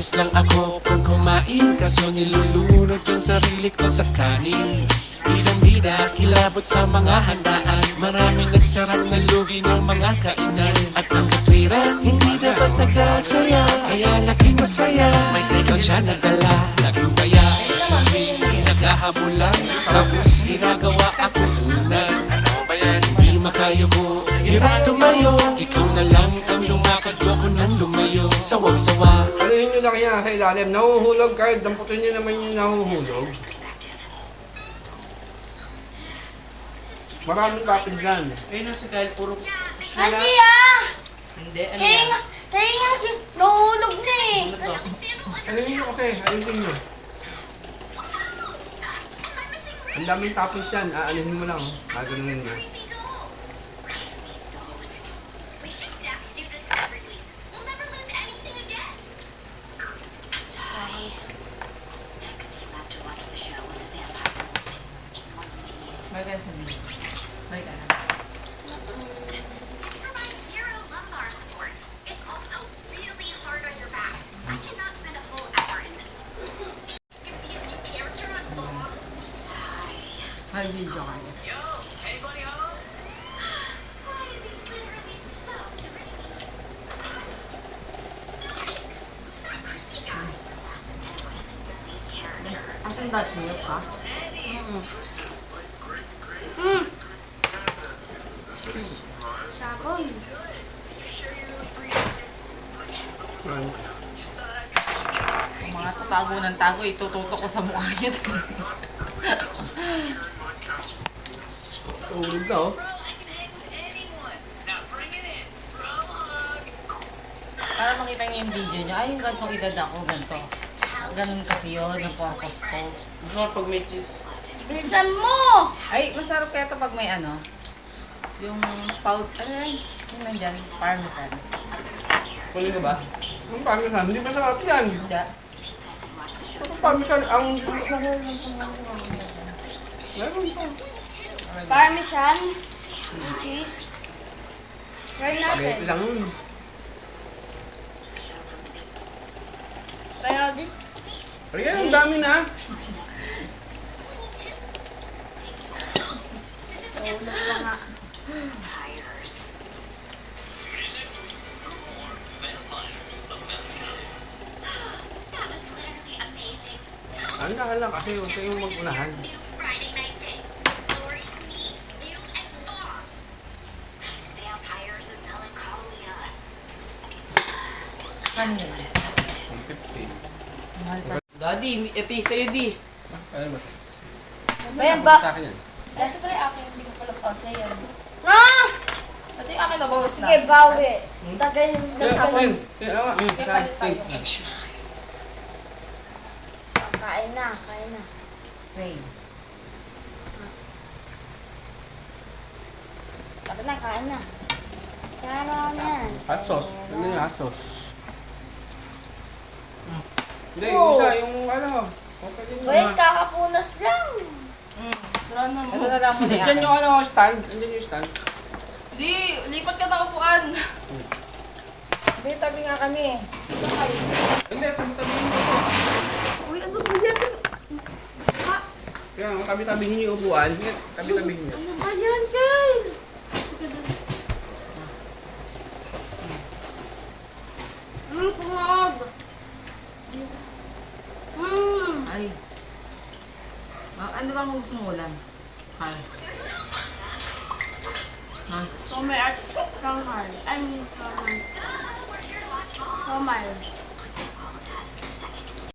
Mabilis lang ako kung kumain, kaso nilulunod yung sarili ko sa kanin. Bidang-bida, kilabot sa mga handaan, maraming nagsarap na lugi ng mga kainan. At ang katwiran, hindi dapat nag-aksaya, kaya laging masaya. May ikaw siya nadala, laging kaya sabihin, naghahabulan. Sa bus, ginagawa ako unan. Ano ba yan? Hindi makayuko, hirap tumayo. Ikaw na lang ang lumakad, ko nang lumayo. Sawag-sawa. Aluhin nyo lang yan sa ilalim. Nahuhulog kahit damputin nyo naman yung nahuhulog. Maraming kapit dyan. Ayun na si Kyle, puro sila. Hindi ah! Hindi, ano yan? Kaya nga, nahulog na eh. Ano to? Aluhin nyo kasi, aluhin nyo. Ang daming toppings dyan, aalihin mo lang. Gaganunin mo. May ka sabihin. May ka na. May video kaya. Asan Dutch milk ka? Sabon. Kung mga tatago ng tago, itututok ko sa mukha niyo. Tulog na oh. Para makita niyo yung video niyo, ay yung gantong edad ako, ganito. Ganun kasi yun, ang purpose ko. Gusto ko pag may cheese. Bilisan mo! Ay, masarap kaya kapag may ano, yung yung nandyan, parmesan. Kunin ka ba? Ang parmesan, hindi masarap yan. Hindi. Ang parmesan, ang... Meron pa. Parmesan. Cheese. Try Spaghetti natin. lang yun. Try natin. Ayan, ang dami na. Nahulog na nga. Ang lang kasi huwag kayong mag-unahan. Ano yun? 150. Mahal pa. Daddy, ito yung sa'yo, di. Ano ba? Bayan ba? Sa akin yan. Ito pala yung akin, hindi ko pala pa sa'yo. Ah! Ito yung akin na bawas na. Sige, bawi. Tagay yung Kaya ako yun. Kaya ako. Kaya palit tayo. Kain na, kain na. Rain. Tara na, kain na. Tara na. Hot sauce. Ano yung hot sauce? Hindi, Oh. yung isa, yung ano. Okay din yun. Wait, kakapunas lang. Wala na mo. Ito na lang muna Diyan yung ano, stand. Diyan yung stand. Di, lipat ka na upuan. Hindi, tabi nga kami. Hindi, tabi-tabihin mo po. Uy, ano ba yan? Ha? Kaya tabi-tabihin yung upuan. Sige, tabi-tabihin niyo. Ano ba yan, Kyle? Sige na. Kumag. Ay. Ano bang gusto mo ulam? Ha? Ha? So may at kamay. I mean, kamay. Kamay.